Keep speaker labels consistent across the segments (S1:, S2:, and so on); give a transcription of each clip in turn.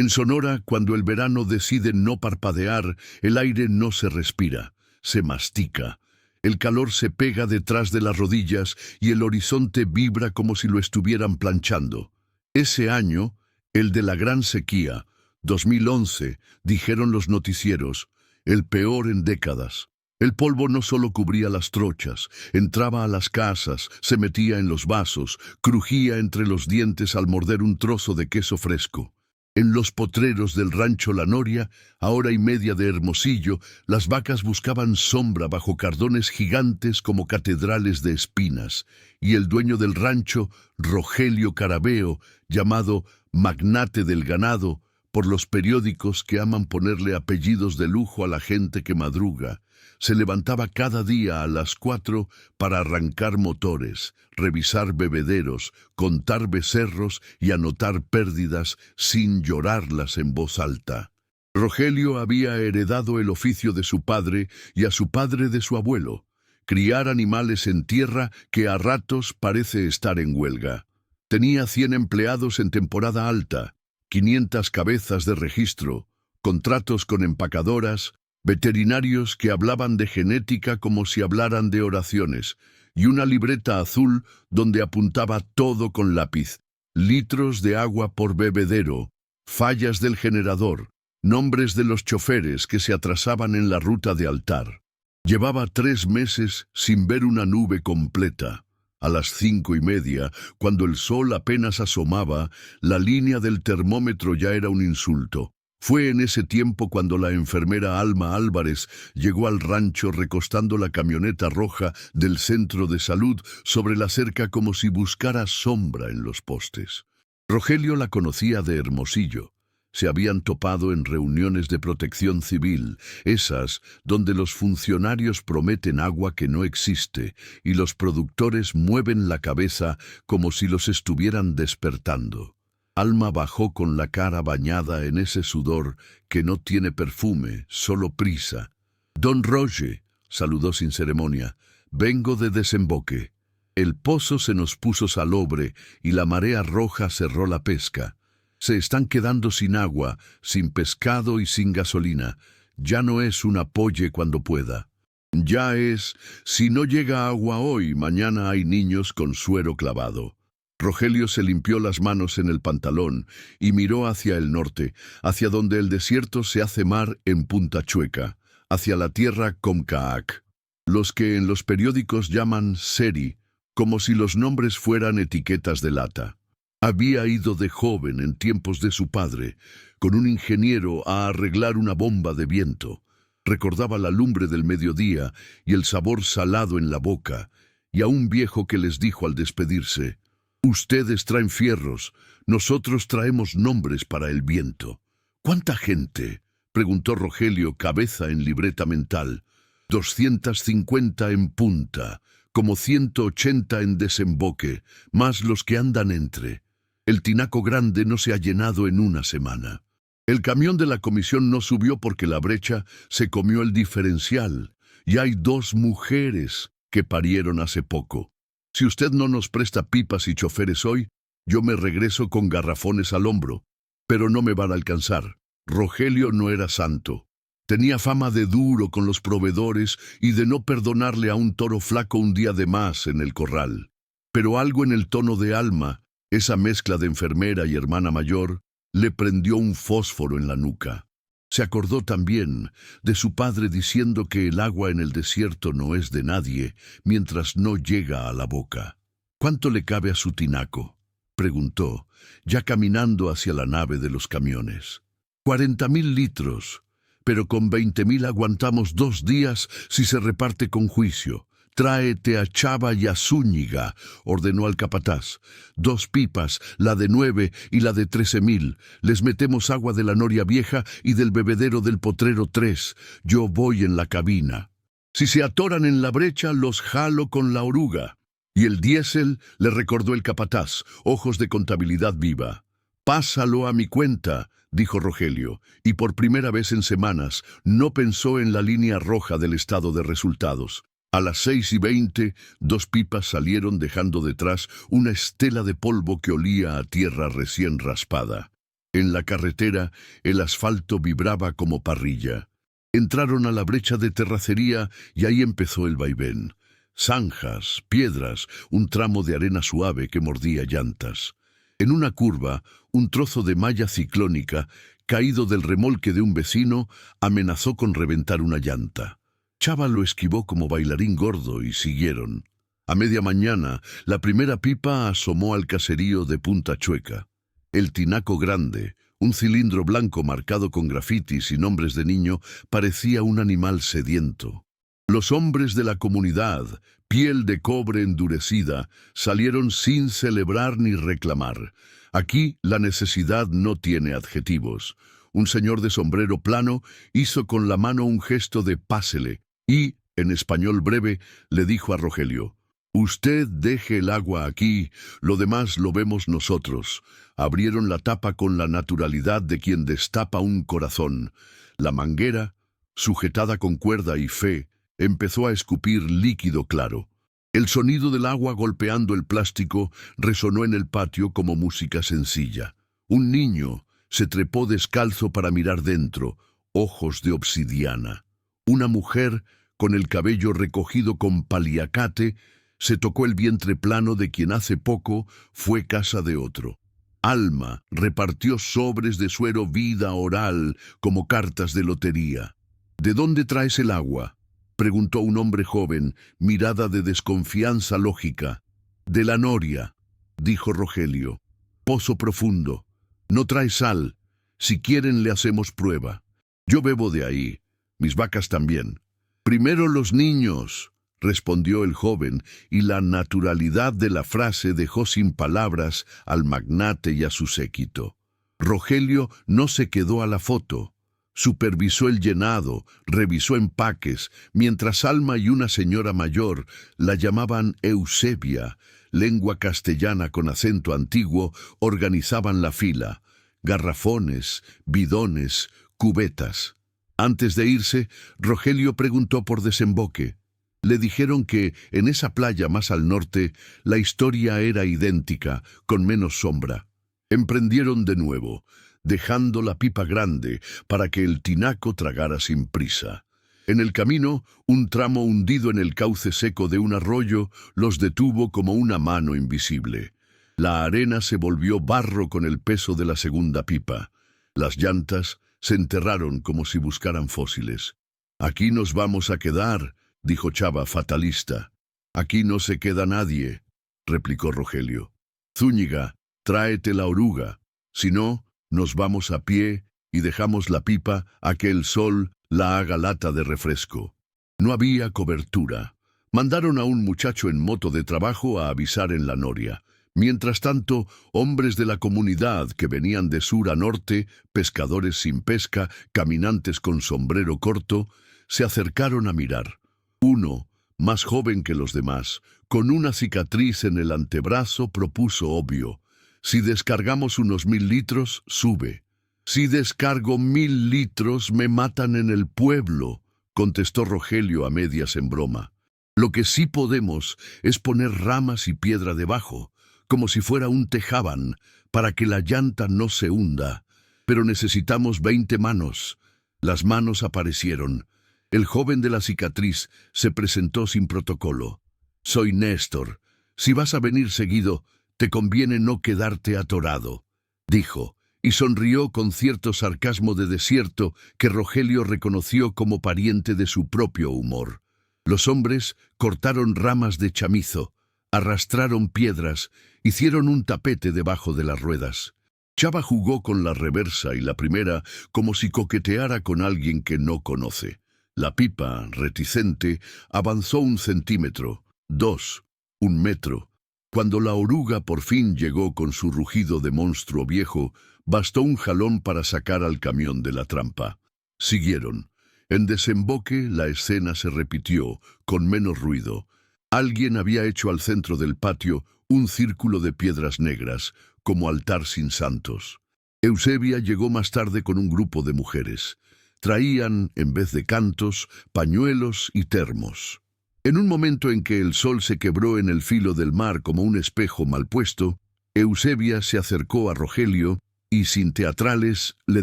S1: En Sonora, cuando el verano decide no parpadear, el aire no se respira, se mastica. El calor se pega detrás de las rodillas y el horizonte vibra como si lo estuvieran planchando. Ese año, el de la gran sequía, 2011, dijeron los noticieros, el peor en décadas. El polvo no solo cubría las trochas, entraba a las casas, se metía en los vasos, crujía entre los dientes al morder un trozo de queso fresco. En los potreros del rancho La Noria, a hora y media de Hermosillo, las vacas buscaban sombra bajo cardones gigantes como catedrales de espinas, y el dueño del rancho, Rogelio Carabeo, llamado magnate del ganado, por los periódicos que aman ponerle apellidos de lujo a la gente que madruga, se levantaba cada día a las 4 para arrancar motores, revisar bebederos, contar becerros y anotar pérdidas sin llorarlas en voz alta. Rogelio había heredado el oficio de su padre y a su padre de su abuelo, criar animales en tierra que a ratos parece estar en huelga. Tenía 100 empleados en temporada alta, 500 cabezas de registro, contratos con empacadoras, veterinarios que hablaban de genética como si hablaran de oraciones, y una libreta azul donde apuntaba todo con lápiz: litros de agua por bebedero, fallas del generador, nombres de los choferes que se atrasaban en la ruta de altar. Llevaba 3 meses sin ver una nube completa. A las 5:30, cuando el sol apenas asomaba, la línea del termómetro ya era un insulto. Fue en ese tiempo cuando la enfermera Alma Álvarez llegó al rancho recostando la camioneta roja del centro de salud sobre la cerca como si buscara sombra en los postes. Rogelio la conocía de Hermosillo. Se habían topado en reuniones de protección civil, esas donde los funcionarios prometen agua que no existe y los productores mueven la cabeza como si los estuvieran despertando. Alma bajó con la cara bañada en ese sudor que no tiene perfume, solo prisa. «Don Roger», saludó sin ceremonia, «vengo de Desemboque». El pozo se nos puso salobre y la marea roja cerró la pesca. Se están quedando sin agua, sin pescado y sin gasolina. Ya no es un apoye cuando pueda. Ya es, si no llega agua hoy, mañana hay niños con suero clavado. Rogelio se limpió las manos en el pantalón y miró hacia el norte, hacia donde el desierto se hace mar en Punta Chueca, hacia la tierra Comcaac, los que en los periódicos llaman Seri, como si los nombres fueran etiquetas de lata. Había ido de joven, en tiempos de su padre, con un ingeniero a arreglar una bomba de viento. Recordaba la lumbre del mediodía y el sabor salado en la boca, y a un viejo que les dijo al despedirse: «Ustedes traen fierros, nosotros traemos nombres para el viento». «¿Cuánta gente?», preguntó Rogelio, cabeza en libreta mental. 250 en punta, como 180 en Desemboque, más los que andan entre. El tinaco grande no se ha llenado en una semana. El camión de la comisión no subió porque la brecha se comió el diferencial, y hay 2 mujeres que parieron hace poco. Si usted no nos presta pipas y choferes hoy, yo me regreso con garrafones al hombro, pero no me van a alcanzar». Rogelio no era santo. Tenía fama de duro con los proveedores y de no perdonarle a un toro flaco un día de más en el corral. Pero algo en el tono de Alma, esa mezcla de enfermera y hermana mayor, le prendió un fósforo en la nuca. Se acordó también de su padre diciendo que el agua en el desierto no es de nadie mientras no llega a la boca. «¿Cuánto le cabe a su tinaco?», preguntó, ya caminando hacia la nave de los camiones. 40.000 litros, pero con 20.000 aguantamos 2 días si se reparte con juicio. «Tráete a Chava y a Zúñiga», ordenó al capataz. 2 pipas, la de 9 y la de 13.000. Les metemos agua de la noria vieja y del bebedero del potrero 3. Yo voy en la cabina. Si se atoran en la brecha, los jalo con la oruga. Y el diésel, le recordó el capataz, ojos de contabilidad viva. «Pásalo a mi cuenta», dijo Rogelio, y por primera vez en semanas no pensó en la línea roja del estado de resultados. A las 6:20, 2 pipas salieron dejando detrás una estela de polvo que olía a tierra recién raspada. En la carretera, el asfalto vibraba como parrilla. Entraron a la brecha de terracería y ahí empezó el vaivén. Zanjas, piedras, un tramo de arena suave que mordía llantas. En una curva, un trozo de malla ciclónica, caído del remolque de un vecino, amenazó con reventar una llanta. Chava lo esquivó como bailarín gordo y siguieron. A media mañana, la primera pipa asomó al caserío de Punta Chueca. El tinaco grande, un cilindro blanco marcado con grafitis y nombres de niño, parecía un animal sediento. Los hombres de la comunidad, piel de cobre endurecida, salieron sin celebrar ni reclamar. Aquí la necesidad no tiene adjetivos. Un señor de sombrero plano hizo con la mano un gesto de pásele y, en español breve, le dijo a Rogelio: «Usted deje el agua aquí, lo demás lo vemos nosotros». Abrieron la tapa con la naturalidad de quien destapa un corazón. La manguera, sujetada con cuerda y fe, empezó a escupir líquido claro. El sonido del agua golpeando el plástico resonó en el patio como música sencilla. Un niño se trepó descalzo para mirar dentro, ojos de obsidiana. Una mujer, con el cabello recogido con paliacate, se tocó el vientre plano de quien hace poco fue casa de otro. Alma repartió sobres de suero vida oral como cartas de lotería. «¿De dónde traes el agua?», preguntó un hombre joven, mirada de desconfianza lógica. «De la noria», dijo Rogelio. «Pozo profundo. No trae sal. Si quieren le hacemos prueba. Yo bebo de ahí. Mis vacas también». «Primero los niños», respondió el joven, y la naturalidad de la frase dejó sin palabras al magnate y a su séquito. Rogelio no se quedó a la foto. Supervisó el llenado, revisó empaques, mientras Alma y una señora mayor, la llamaban Eusebia, lengua castellana con acento antiguo, organizaban la fila. Garrafones, bidones, cubetas. Antes de irse, Rogelio preguntó por Desemboque. Le dijeron que, en esa playa más al norte, la historia era idéntica, con menos sombra. Emprendieron de nuevo, dejando la pipa grande para que el tinaco tragara sin prisa. En el camino, un tramo hundido en el cauce seco de un arroyo los detuvo como una mano invisible. La arena se volvió barro con el peso de la segunda pipa. Las llantas se enterraron como si buscaran fósiles. «Aquí nos vamos a quedar», dijo Chava fatalista. «Aquí no se queda nadie», replicó Rogelio. «Zúñiga, tráete la oruga. Si no, nos vamos a pie y dejamos la pipa a que el sol la haga lata de refresco». No había cobertura. Mandaron a un muchacho en moto de trabajo a avisar en la noria. Mientras tanto, hombres de la comunidad que venían de sur a norte, pescadores sin pesca, caminantes con sombrero corto, se acercaron a mirar. Uno, más joven que los demás, con una cicatriz en el antebrazo, propuso obvio: «Si descargamos unos 1000 litros, sube». «Si descargo 1000 litros, me matan en el pueblo», contestó Rogelio a medias en broma. «Lo que sí podemos es poner ramas y piedra debajo, como si fuera un tejaban, para que la llanta no se hunda. Pero necesitamos 20 manos». Las manos aparecieron. El joven de la cicatriz se presentó sin protocolo. «Soy Néstor. Si vas a venir seguido, te conviene no quedarte atorado», dijo, y sonrió con cierto sarcasmo de desierto que Rogelio reconoció como pariente de su propio humor. Los hombres cortaron ramas de chamizo, arrastraron piedras, hicieron un tapete debajo de las ruedas. Chava jugó con la reversa y la primera como si coqueteara con alguien que no conoce. La pipa, reticente, avanzó 1 centímetro, 2, 1 metro. Cuando la oruga por fin llegó con su rugido de monstruo viejo, bastó un jalón para sacar al camión de la trampa. Siguieron. En Desemboque la escena se repitió, con menos ruido. Alguien había hecho al centro del patio un círculo de piedras negras, como altar sin santos. Eusebia llegó más tarde con un grupo de mujeres. Traían, en vez de cantos, pañuelos y termos. En un momento en que el sol se quebró en el filo del mar como un espejo mal puesto, Eusebia se acercó a Rogelio y sin teatrales le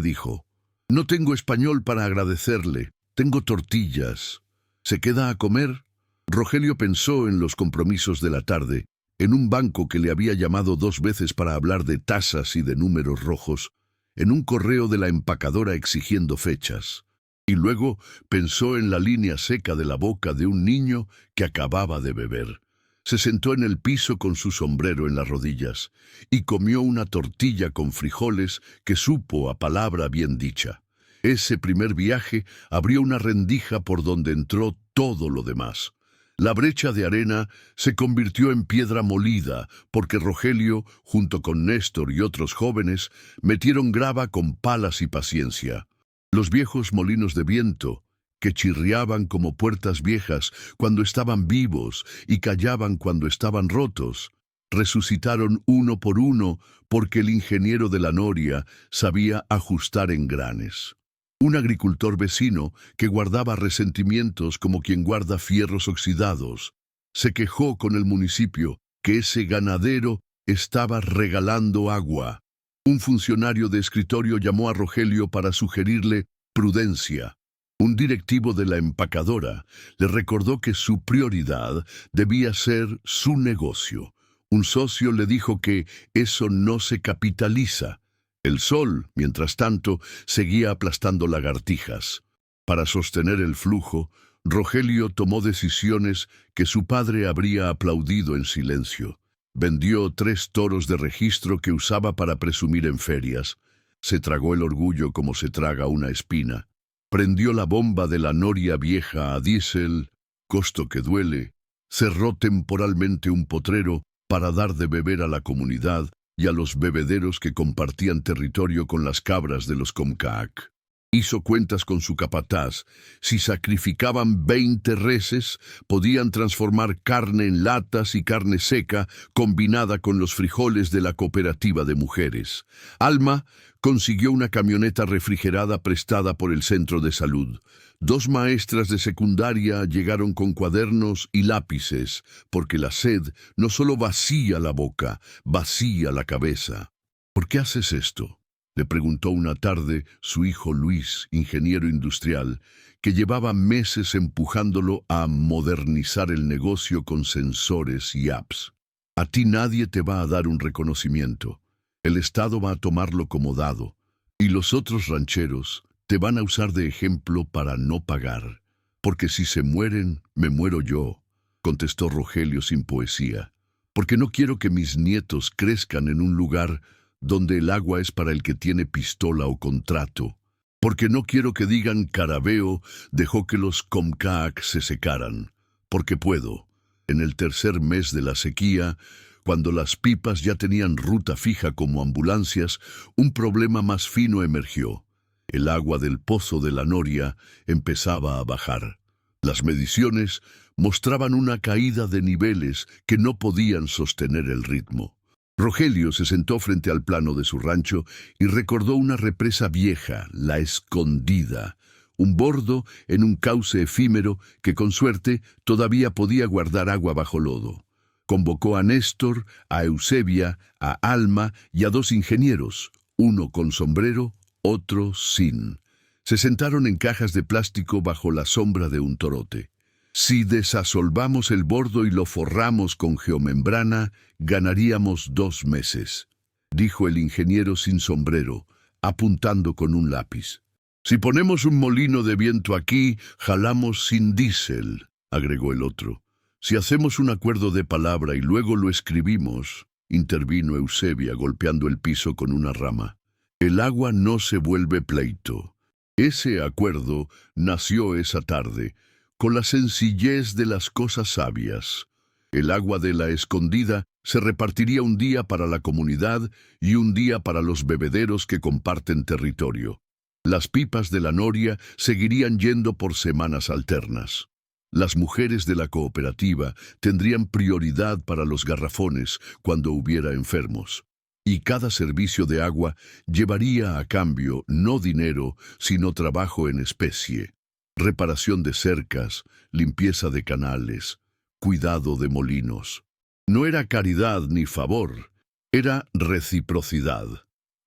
S1: dijo: «No tengo español para agradecerle, tengo tortillas. ¿Se queda a comer?». Rogelio pensó en los compromisos de la tarde, en un banco que le había llamado 2 veces para hablar de tasas y de números rojos, en un correo de la empacadora exigiendo fechas. Y luego pensó en la línea seca de la boca de un niño que acababa de beber. Se sentó en el piso con su sombrero en las rodillas y comió una tortilla con frijoles que supo a palabra bien dicha. Ese primer viaje abrió una rendija por donde entró todo lo demás. La brecha de arena se convirtió en piedra molida porque Rogelio, junto con Néstor y otros jóvenes, metieron grava con palas y paciencia. Los viejos molinos de viento, que chirriaban como puertas viejas cuando estaban vivos y callaban cuando estaban rotos, resucitaron uno por uno porque el ingeniero de la noria sabía ajustar engranes. Un agricultor vecino, que guardaba resentimientos como quien guarda fierros oxidados, se quejó con el municipio que ese ganadero estaba regalando agua. Un funcionario de escritorio llamó a Rogelio para sugerirle prudencia. Un directivo de la empacadora le recordó que su prioridad debía ser su negocio. Un socio le dijo que eso no se capitaliza. El sol, mientras tanto, seguía aplastando lagartijas. Para sostener el flujo, Rogelio tomó decisiones que su padre habría aplaudido en silencio. Vendió 3 toros de registro que usaba para presumir en ferias. Se tragó el orgullo como se traga una espina. Prendió la bomba de la noria vieja a diésel, costo que duele. Cerró temporalmente un potrero para dar de beber a la comunidad y a los bebederos que compartían territorio con las cabras de los Comcaac. Hizo cuentas con su capataz. Si sacrificaban 20 reses, podían transformar carne en latas y carne seca combinada con los frijoles de la cooperativa de mujeres. Alma consiguió una camioneta refrigerada prestada por el centro de salud. 2 maestras de secundaria llegaron con cuadernos y lápices, porque la sed no solo vacía la boca, vacía la cabeza. ¿Por qué haces esto?, le preguntó una tarde su hijo Luis, ingeniero industrial, que llevaba meses empujándolo a modernizar el negocio con sensores y apps. A ti nadie te va a dar un reconocimiento. El Estado va a tomarlo como dado, y los otros rancheros te van a usar de ejemplo para no pagar. Porque si se mueren, me muero yo, contestó Rogelio sin poesía. Porque no quiero que mis nietos crezcan en un lugar donde el agua es para el que tiene pistola o contrato. Porque no quiero que digan Carabeo dejó que los Comcaac se secaran. Porque puedo. En el 3er mes de la sequía, cuando las pipas ya tenían ruta fija como ambulancias, un problema más fino emergió. El agua del pozo de la noria empezaba a bajar. Las mediciones mostraban una caída de niveles que no podían sostener el ritmo. Rogelio se sentó frente al plano de su rancho y recordó una represa vieja, la Escondida, un bordo en un cauce efímero que con suerte todavía podía guardar agua bajo lodo. Convocó a Néstor, a Eusebia, a Alma y a 2 ingenieros, uno con sombrero, otro sin. Se sentaron en cajas de plástico bajo la sombra de un torote. Si desasolvamos el bordo y lo forramos con geomembrana, ganaríamos 2 meses, dijo el ingeniero sin sombrero, apuntando con un lápiz. Si ponemos un molino de viento aquí, jalamos sin diésel, agregó el otro. Si hacemos un acuerdo de palabra y luego lo escribimos, intervino Eusebia golpeando el piso con una rama. El agua no se vuelve pleito. Ese acuerdo nació esa tarde, con la sencillez de las cosas sabias. El agua de la Escondida se repartiría un día para la comunidad y un día para los bebederos que comparten territorio. Las pipas de la noria seguirían yendo por semanas alternas. Las mujeres de la cooperativa tendrían prioridad para los garrafones cuando hubiera enfermos. Y cada servicio de agua llevaría a cambio no dinero, sino trabajo en especie. Reparación de cercas, limpieza de canales, cuidado de molinos. No era caridad ni favor, era reciprocidad.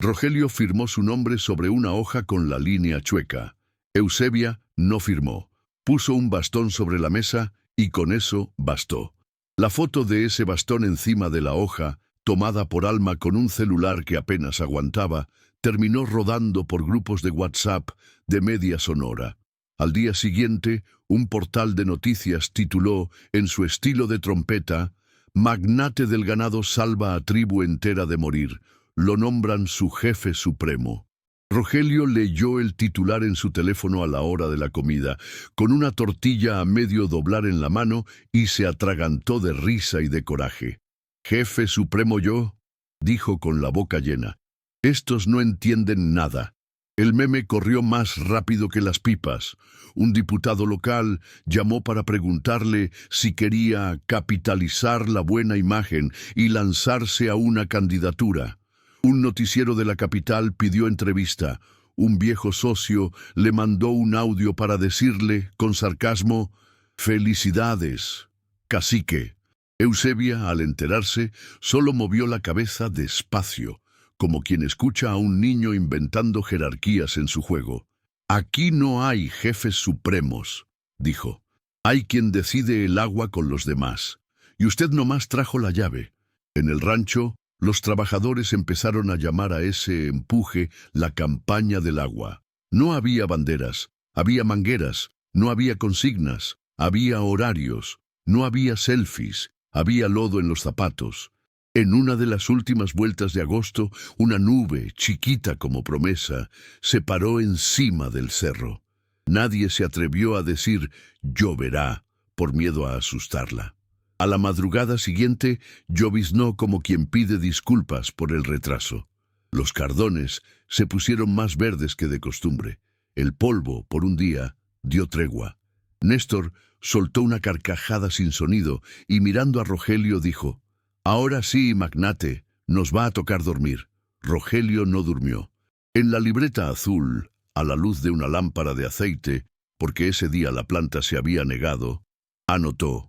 S1: Rogelio firmó su nombre sobre una hoja con la línea chueca. Eusebia no firmó. Puso un bastón sobre la mesa y con eso bastó. La foto de ese bastón encima de la hoja, tomada por Alma con un celular que apenas aguantaba, terminó rodando por grupos de WhatsApp de media Sonora. Al día siguiente, un portal de noticias tituló, en su estilo de trompeta, «Magnate del ganado salva a tribu entera de morir. Lo nombran su jefe supremo». Rogelio leyó el titular en su teléfono a la hora de la comida, con una tortilla a medio doblar en la mano, y se atragantó de risa y de coraje. «¿Jefe supremo yo?», dijo con la boca llena. «Estos no entienden nada». El meme corrió más rápido que las pipas. Un diputado local llamó para preguntarle si quería capitalizar la buena imagen y lanzarse a una candidatura. Un noticiero de la capital pidió entrevista. Un viejo socio le mandó un audio para decirle, con sarcasmo, «Felicidades, cacique». Eusebia, al enterarse, solo movió la cabeza despacio, como quien escucha a un niño inventando jerarquías en su juego. «Aquí no hay jefes supremos», dijo. «Hay quien decide el agua con los demás. Y usted nomás trajo la llave». En el rancho, los trabajadores empezaron a llamar a ese empuje la campaña del agua. No había banderas, había mangueras, no había consignas, había horarios, no había selfies, había lodo en los zapatos. En una de las últimas vueltas de agosto, una nube, chiquita como promesa, se paró encima del cerro. Nadie se atrevió a decir «lloverá» por miedo a asustarla. A la madrugada siguiente, lloviznó como quien pide disculpas por el retraso. Los cardones se pusieron más verdes que de costumbre. El polvo, por un día, dio tregua. Néstor soltó una carcajada sin sonido y mirando a Rogelio dijo: «Ahora sí, magnate, nos va a tocar dormir». Rogelio no durmió. En la libreta azul, a la luz de una lámpara de aceite, porque ese día la planta se había negado, anotó: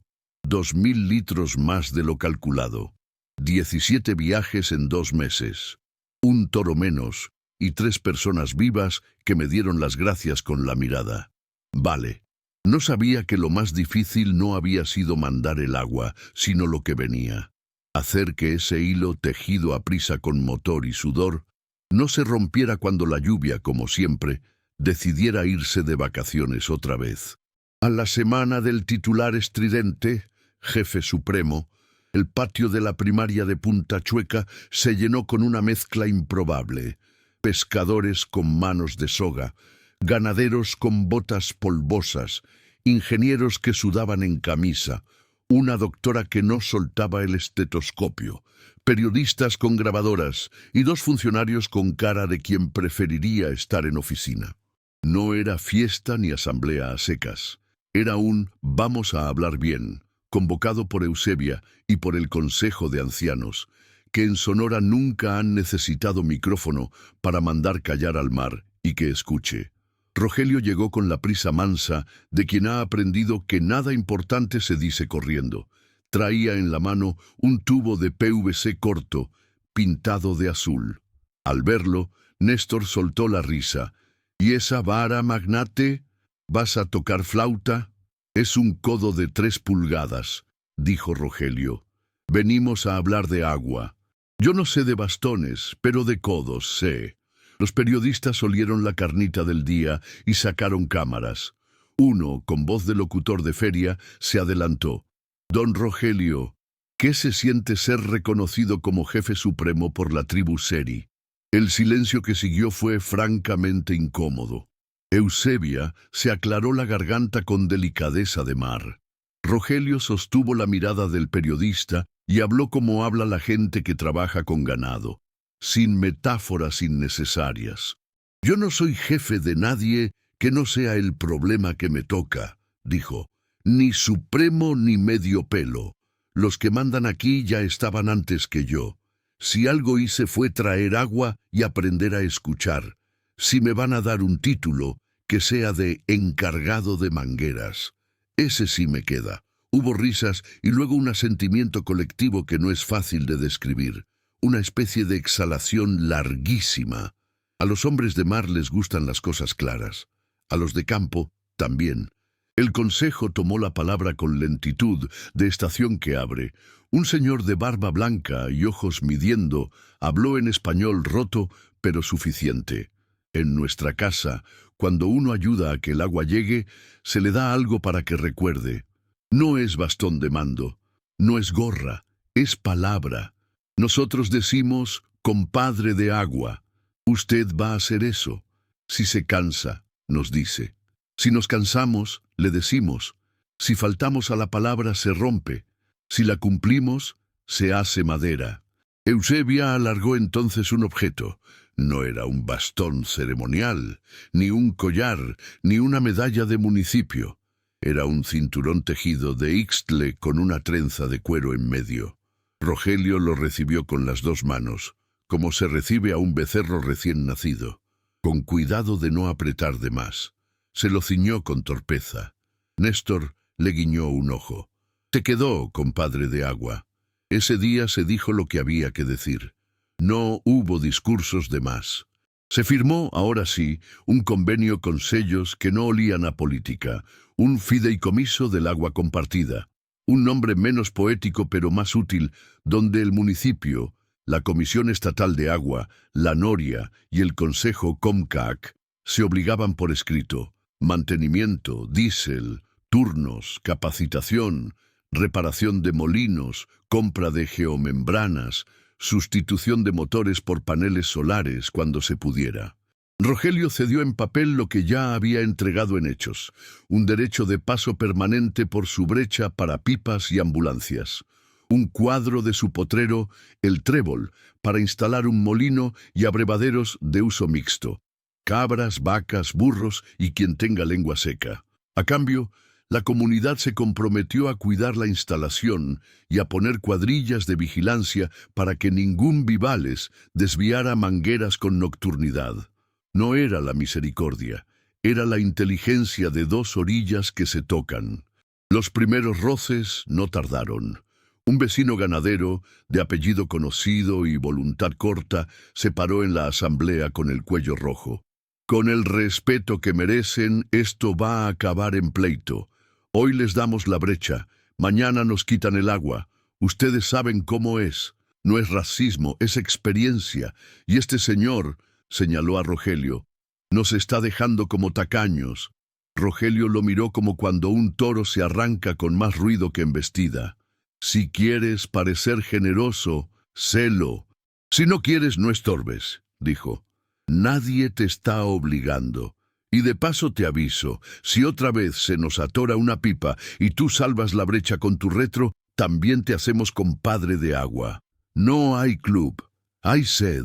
S1: 2.000 litros más de lo calculado, 17 viajes en 2 meses, un toro menos y 3 personas vivas que me dieron las gracias con la mirada. Vale. No sabía que lo más difícil no había sido mandar el agua, sino lo que venía. Hacer que ese hilo tejido a prisa con motor y sudor no se rompiera cuando la lluvia, como siempre, decidiera irse de vacaciones otra vez. A la semana del titular estridente, jefe supremo, el patio de la primaria de Punta Chueca se llenó con una mezcla improbable. Pescadores con manos de soga, ganaderos con botas polvosas, ingenieros que sudaban en camisa, una doctora que no soltaba el estetoscopio, periodistas con grabadoras y 2 funcionarios con cara de quien preferiría estar en oficina. No era fiesta ni asamblea a secas. Era un «vamos a hablar bien», convocado por Eusebia y por el Consejo de Ancianos, que en Sonora nunca han necesitado micrófono para mandar callar al mar y que escuche. Rogelio llegó con la prisa mansa de quien ha aprendido que nada importante se dice corriendo. Traía en la mano un tubo de PVC corto, pintado de azul. Al verlo, Néstor soltó la risa. «¿Y esa vara, magnate? ¿Vas a tocar flauta?» «Es un codo de 3 pulgadas», dijo Rogelio. «Venimos a hablar de agua. Yo no sé de bastones, pero de codos sé». Los periodistas olieron la carnita del día y sacaron cámaras. Uno, con voz de locutor de feria, se adelantó. «Don Rogelio, ¿qué se siente ser reconocido como jefe supremo por la tribu Seri?» El silencio que siguió fue francamente incómodo. Eusebia se aclaró la garganta con delicadeza de mar. Rogelio sostuvo la mirada del periodista y habló como habla la gente que trabaja con ganado, sin metáforas innecesarias. «Yo no soy jefe de nadie que no sea el problema que me toca», dijo. «Ni supremo ni medio pelo. Los que mandan aquí ya estaban antes que yo. Si algo hice fue traer agua y aprender a escuchar. Si me van a dar un título, que sea de encargado de mangueras. Ese sí me queda». Hubo risas y luego un asentimiento colectivo que no es fácil de describir. una especie de exhalación larguísima. A los hombres de mar les gustan las cosas claras, a los de campo también. El consejo tomó la palabra con lentitud, de estación que abre. Un señor de barba blanca y ojos midiendo habló en español roto, pero suficiente. En nuestra casa, cuando uno ayuda a que el agua llegue, se le da algo para que recuerde. No es bastón de mando, no es gorra, es palabra. Nosotros decimos, compadre de agua. Usted va a hacer eso. Si se cansa, nos dice. Si nos cansamos, le decimos. Si faltamos a la palabra, se rompe. Si la cumplimos, se hace madera. Eusebia alargó entonces un objeto. No era un bastón ceremonial, ni un collar, ni una medalla de municipio. Era un cinturón tejido de ixtle con una trenza de cuero en medio. Rogelio lo recibió con las dos manos, como se recibe a un becerro recién nacido, con cuidado de no apretar de más. Se lo ciñó con torpeza. Néstor le guiñó un ojo. «Te quedó, compadre de agua». Ese día se dijo lo que había que decir. No hubo discursos de más. Se firmó, ahora sí, un convenio con sellos que no olían a política, un fideicomiso del agua compartida, un nombre menos poético pero más útil, donde el municipio, la Comisión Estatal de Agua, la Noria y el Consejo Comcac se obligaban por escrito: mantenimiento, diésel, turnos, capacitación, reparación de molinos, compra de geomembranas, sustitución de motores por paneles solares cuando se pudiera. Rogelio cedió en papel lo que ya había entregado en hechos, un derecho de paso permanente por su brecha para pipas y ambulancias, un cuadro de su potrero, el Trébol, para instalar un molino y abrevaderos de uso mixto, cabras, vacas, burros y quien tenga lengua seca. A cambio, la comunidad se comprometió a cuidar la instalación y a poner cuadrillas de vigilancia para que ningún vivales desviara mangueras con nocturnidad. No era la misericordia, era la inteligencia de dos orillas que se tocan. Los primeros roces no tardaron. Un vecino ganadero, de apellido conocido y voluntad corta, se paró en la asamblea con el cuello rojo. Con el respeto que merecen, esto va a acabar en pleito. Hoy les damos la brecha, mañana nos quitan el agua. Ustedes saben cómo es. No es racismo, es experiencia. Y este señor, señaló a Rogelio, nos está dejando como tacaños. Rogelio lo miró como cuando un toro se arranca con más ruido que embestida. Si quieres parecer generoso, sélo. Si no quieres, no estorbes, dijo. Nadie te está obligando. Y de paso te aviso, si otra vez se nos atora una pipa y tú salvas la brecha con tu retro, también te hacemos compadre de agua. No hay club, hay sed.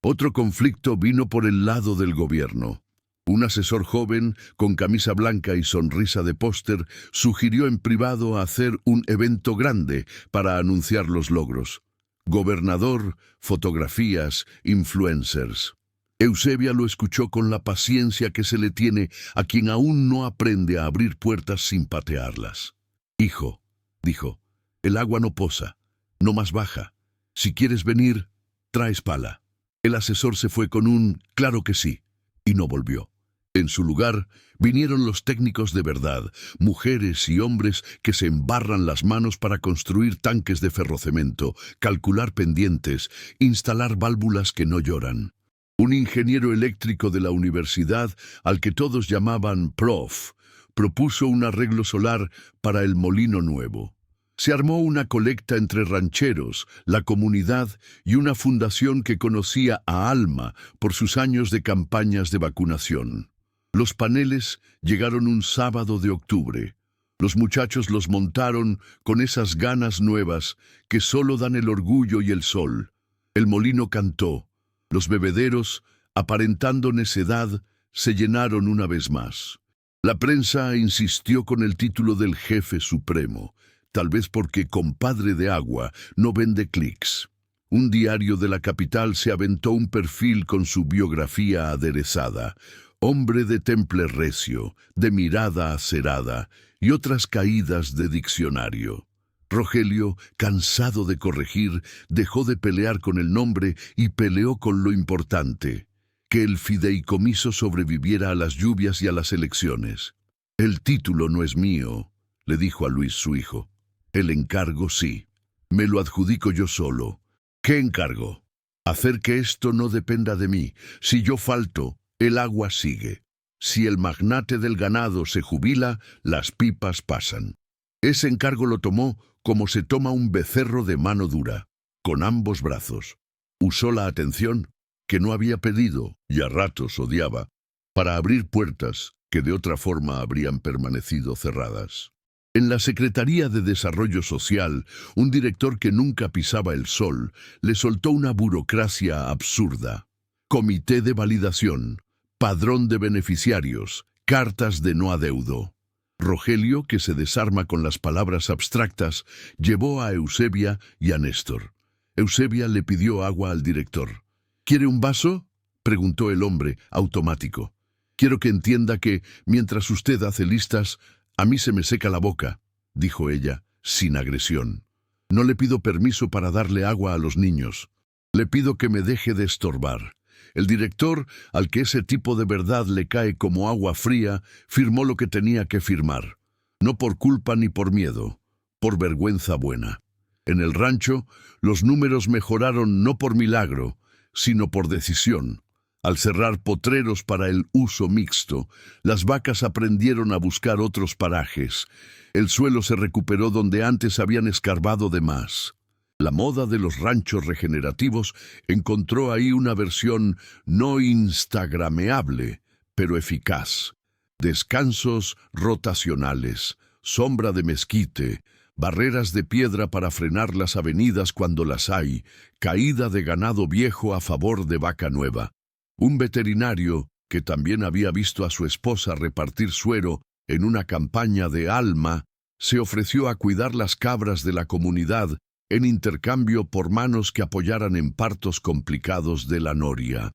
S1: Otro conflicto vino por el lado del gobierno. Un asesor joven, con camisa blanca y sonrisa de póster, sugirió en privado hacer un evento grande para anunciar los logros. Gobernador, fotografías, influencers. Eusebia lo escuchó con la paciencia que se le tiene a quien aún no aprende a abrir puertas sin patearlas. «Hijo», dijo, «el agua no posa, no más baja. Si quieres venir, traes pala». El asesor se fue con un «claro que sí» y no volvió. En su lugar vinieron los técnicos de verdad, mujeres y hombres que se embarran las manos para construir tanques de ferrocemento, calcular pendientes, instalar válvulas que no lloran. Un ingeniero eléctrico de la universidad, al que todos llamaban prof, propuso un arreglo solar para el molino nuevo. Se armó una colecta entre rancheros, la comunidad y una fundación que conocía a Alma por sus años de campañas de vacunación. Los paneles llegaron un sábado de octubre. Los muchachos los montaron con esas ganas nuevas que solo dan el orgullo y el sol. El molino cantó. Los bebederos, aparentando necedad, se llenaron una vez más. La prensa insistió con el título del jefe supremo, tal vez porque compadre de agua no vende clics. Un diario de la capital se aventó un perfil con su biografía aderezada, hombre de temple recio, de mirada acerada y otras caídas de diccionario. Rogelio, cansado de corregir, dejó de pelear con el nombre y peleó con lo importante, que el fideicomiso sobreviviera a las lluvias y a las elecciones. «El título no es mío», le dijo a Luis su hijo. «El encargo sí. Me lo adjudico yo solo». «¿Qué encargo?» «Hacer que esto no dependa de mí. Si yo falto, el agua sigue. Si el magnate del ganado se jubila, las pipas pasan». Ese encargo lo tomó como se toma un becerro de mano dura, con ambos brazos. Usó la atención, que no había pedido y a ratos odiaba, para abrir puertas que de otra forma habrían permanecido cerradas. En la Secretaría de Desarrollo Social, un director que nunca pisaba el sol le soltó una burocracia absurda. Comité de validación, padrón de beneficiarios, cartas de no adeudo. Rogelio, que se desarma con las palabras abstractas, llevó a Eusebia y a Néstor. Eusebia le pidió agua al director. «¿Quiere un vaso?», preguntó el hombre, automático. «Quiero que entienda que, mientras usted hace listas, a mí se me seca la boca», dijo ella, sin agresión. «No le pido permiso para darle agua a los niños. Le pido que me deje de estorbar». El director, al que ese tipo de verdad le cae como agua fría, firmó lo que tenía que firmar. No por culpa ni por miedo, por vergüenza buena. En el rancho, los números mejoraron no por milagro, sino por decisión. Al cerrar potreros para el uso mixto, las vacas aprendieron a buscar otros parajes. El suelo se recuperó donde antes habían escarbado de más. La moda de los ranchos regenerativos encontró ahí una versión no instagrameable, pero eficaz. Descansos rotacionales, sombra de mezquite, barreras de piedra para frenar las avenidas cuando las hay, caída de ganado viejo a favor de vaca nueva. Un veterinario, que también había visto a su esposa repartir suero en una campaña de Alma, se ofreció a cuidar las cabras de la comunidad en intercambio por manos que apoyaran en partos complicados de la noria.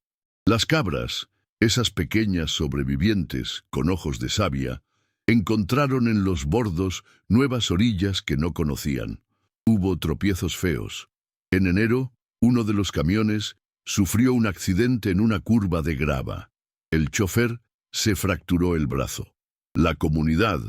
S1: Las cabras, esas pequeñas sobrevivientes con ojos de savia, encontraron en los bordos nuevas orillas que no conocían. Hubo tropiezos feos. En enero, uno de los camiones sufrió un accidente en una curva de grava. El chofer se fracturó el brazo. La comunidad,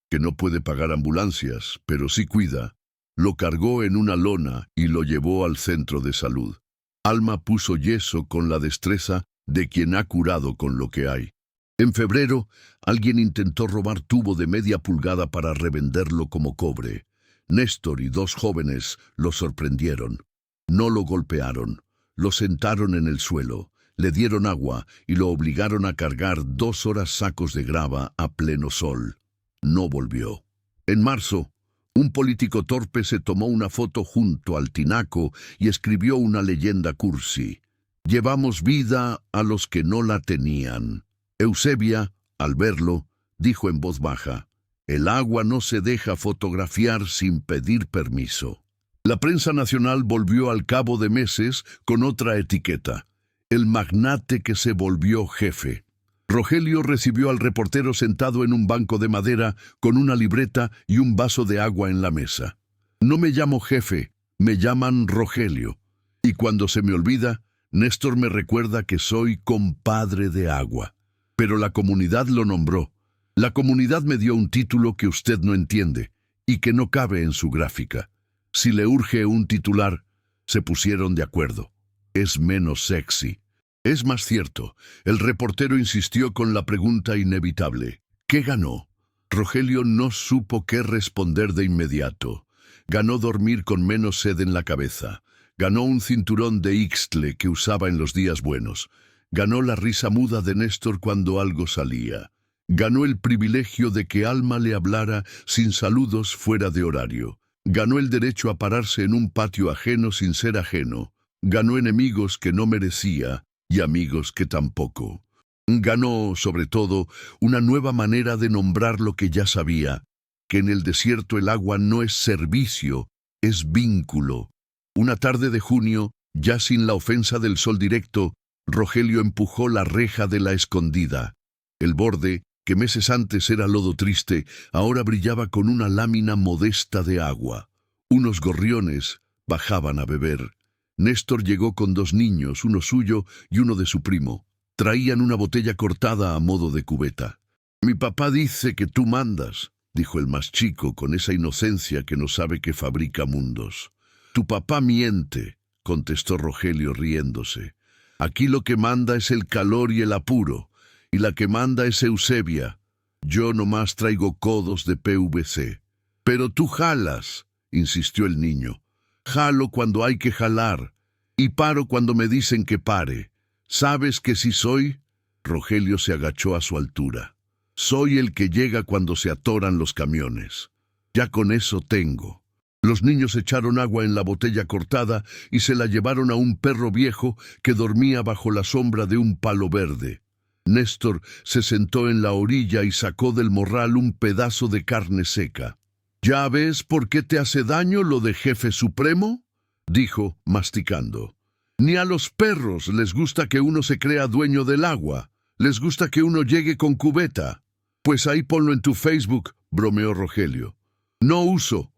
S1: que no puede pagar ambulancias, pero sí cuida, lo cargó en una lona y lo llevó al centro de salud. Alma puso yeso con la destreza de quien ha curado con lo que hay. En febrero, alguien intentó robar tubo de media pulgada para revenderlo como cobre. Néstor y dos jóvenes lo sorprendieron. No lo golpearon, lo sentaron en el suelo, le dieron agua y lo obligaron a cargar 2 horas sacos de grava a pleno sol. No volvió. En marzo, un político torpe se tomó una foto junto al tinaco y escribió una leyenda cursi. «Llevamos vida a los que no la tenían». Eusebia, al verlo, dijo en voz baja: «El agua no se deja fotografiar sin pedir permiso». La prensa nacional volvió al cabo de meses con otra etiqueta: «El magnate que se volvió jefe». Rogelio recibió al reportero sentado en un banco de madera con una libreta y un vaso de agua en la mesa. «No me llamo jefe, me llaman Rogelio. Y cuando se me olvida, Néstor me recuerda que soy compadre de agua. Pero la comunidad lo nombró. La comunidad me dio un título que usted no entiende y que no cabe en su gráfica. Si le urge un titular, se pusieron de acuerdo. Es menos sexy». Es más cierto, el reportero insistió con la pregunta inevitable: ¿qué ganó? Rogelio no supo qué responder de inmediato. Ganó dormir con menos sed en la cabeza. Ganó un cinturón de Ixtle que usaba en los días buenos. Ganó la risa muda de Néstor cuando algo salía. Ganó el privilegio de que Alma le hablara sin saludos fuera de horario. Ganó el derecho a pararse en un patio ajeno sin ser ajeno. Ganó enemigos que no merecía y amigos que tampoco. Ganó, sobre todo, una nueva manera de nombrar lo que ya sabía, que en el desierto el agua no es servicio, es vínculo. Una tarde de junio, ya sin la ofensa del sol directo, Rogelio empujó la reja de la escondida. El borde, que meses antes era lodo triste, ahora brillaba con una lámina modesta de agua. Unos gorriones bajaban a beber. Néstor llegó con 2 niños, uno suyo y uno de su primo. Traían una botella cortada a modo de cubeta. «Mi papá dice que tú mandas», dijo el más chico con esa inocencia que no sabe que fabrica mundos. «Tu papá miente», contestó Rogelio riéndose. «Aquí lo que manda es el calor y el apuro, y la que manda es Eusebia. Yo nomás traigo codos de PVC». «Pero tú jalas», insistió el niño. «Jalo cuando hay que jalar, y paro cuando me dicen que pare. ¿Sabes que sí soy?» Rogelio se agachó a su altura. «Soy el que llega cuando se atoran los camiones. Ya con eso tengo». Los niños echaron agua en la botella cortada y se la llevaron a un perro viejo que dormía bajo la sombra de un palo verde. Néstor se sentó en la orilla y sacó del morral un pedazo de carne seca. «¿Ya ves por qué te hace daño lo de jefe supremo?», dijo, masticando. «Ni a los perros les gusta que uno se crea dueño del agua. Les gusta que uno llegue con cubeta». «Pues ahí ponlo en tu Facebook», bromeó Rogelio. «No uso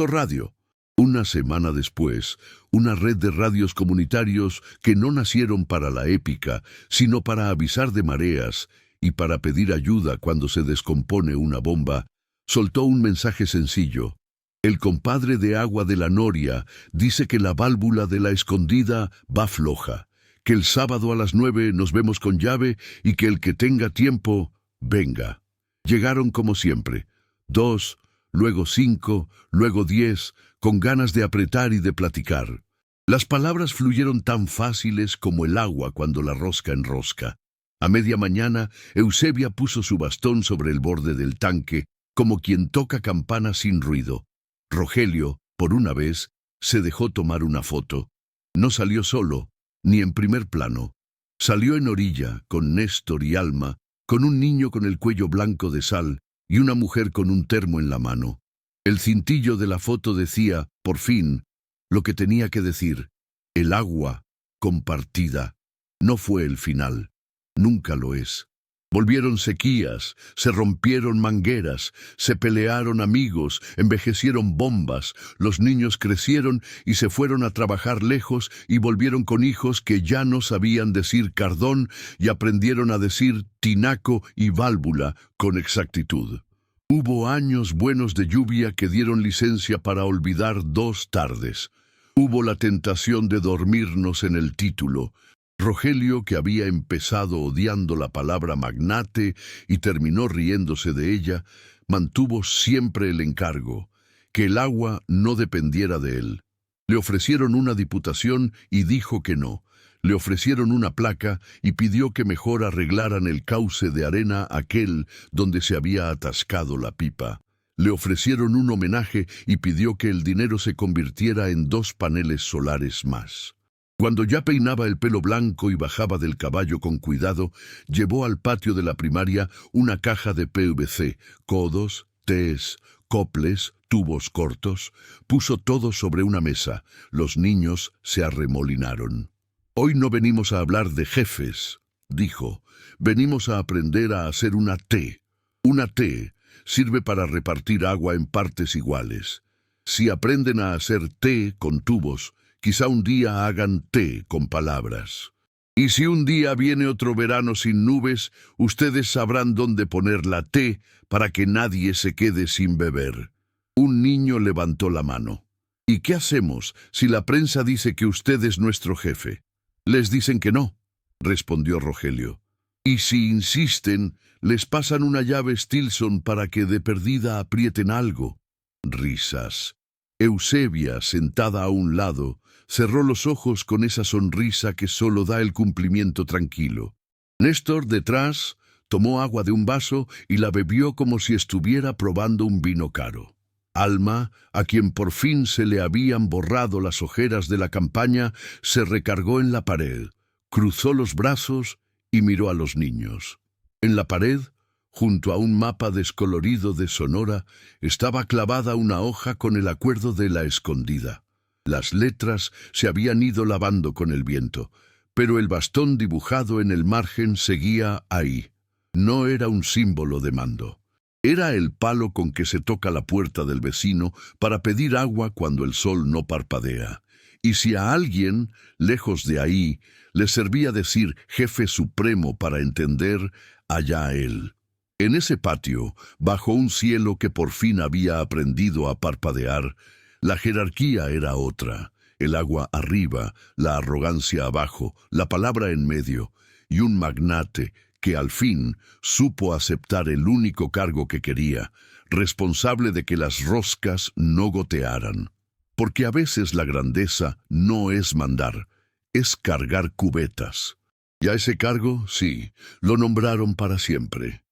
S1: radio». Una semana después, una red de radios comunitarios que no nacieron para la épica, sino para avisar de mareas y para pedir ayuda cuando se descompone una bomba, soltó un mensaje sencillo. «El compadre de agua de la Noria dice que la válvula de la Escondida va floja, que el sábado a las 9 nos vemos con llave y que el que tenga tiempo, venga». Llegaron como siempre, 2, luego 5, luego 10, con ganas de apretar y de platicar. Las palabras fluyeron tan fáciles como el agua cuando la rosca enrosca. A media mañana, Eusebia puso su bastón sobre el borde del tanque, como quien toca campana sin ruido. Rogelio, por una vez, se dejó tomar una foto. No salió solo, ni en primer plano. Salió en orilla, con Néstor y Alma, con un niño con el cuello blanco de sal y una mujer con un termo en la mano. El cintillo de la foto decía, por fin, lo que tenía que decir: el agua compartida. No fue el final. Nunca lo es. Volvieron sequías, se rompieron mangueras, se pelearon amigos, envejecieron bombas, los niños crecieron y se fueron a trabajar lejos y volvieron con hijos que ya no sabían decir cardón y aprendieron a decir tinaco y válvula con exactitud. Hubo años buenos de lluvia que dieron licencia para olvidar 2 tardes. Hubo la tentación de dormirnos en el título. Rogelio, que había empezado odiando la palabra magnate y terminó riéndose de ella, mantuvo siempre el encargo, que el agua no dependiera de él. Le ofrecieron una diputación y dijo que no. Le ofrecieron una placa y pidió que mejor arreglaran el cauce de arena aquel donde se había atascado la pipa. Le ofrecieron un homenaje y pidió que el dinero se convirtiera en 2 paneles solares más. Cuando ya peinaba el pelo blanco y bajaba del caballo con cuidado, llevó al patio de la primaria una caja de PVC, codos, tés, coples, tubos cortos. Puso todo sobre una mesa. Los niños se arremolinaron. «Hoy no venimos a hablar de jefes», dijo. «Venimos a aprender a hacer una T. Una T sirve para repartir agua en partes iguales. Si aprenden a hacer té con tubos, quizá un día hagan té con palabras. Y si un día viene otro verano sin nubes, ustedes sabrán dónde poner la té para que nadie se quede sin beber». Un niño levantó la mano. «¿Y qué hacemos si la prensa dice que usted es nuestro jefe?» «Les dicen que no», respondió Rogelio. «Y si insisten, les pasan una llave Stilson para que de perdida aprieten algo». Risas. Eusebia, sentada a un lado, cerró los ojos con esa sonrisa que solo da el cumplimiento tranquilo. Néstor, detrás, tomó agua de un vaso y la bebió como si estuviera probando un vino caro. Alma, a quien por fin se le habían borrado las ojeras de la campaña, se recargó en la pared, cruzó los brazos y miró a los niños. En la pared, junto a un mapa descolorido de Sonora, estaba clavada una hoja con el acuerdo de la Escondida. Las letras se habían ido lavando con el viento, pero el bastón dibujado en el margen seguía ahí. No era un símbolo de mando. Era el palo con que se toca la puerta del vecino para pedir agua cuando el sol no parpadea. Y si a alguien, lejos de ahí, le servía decir jefe supremo para entender, allá él. En ese patio, bajo un cielo que por fin había aprendido a parpadear, la jerarquía era otra. El agua arriba, la arrogancia abajo, la palabra en medio, y un magnate que al fin supo aceptar el único cargo que quería, responsable de que las roscas no gotearan. Porque a veces la grandeza no es mandar, es cargar cubetas. Y a ese cargo, sí, lo nombraron para siempre.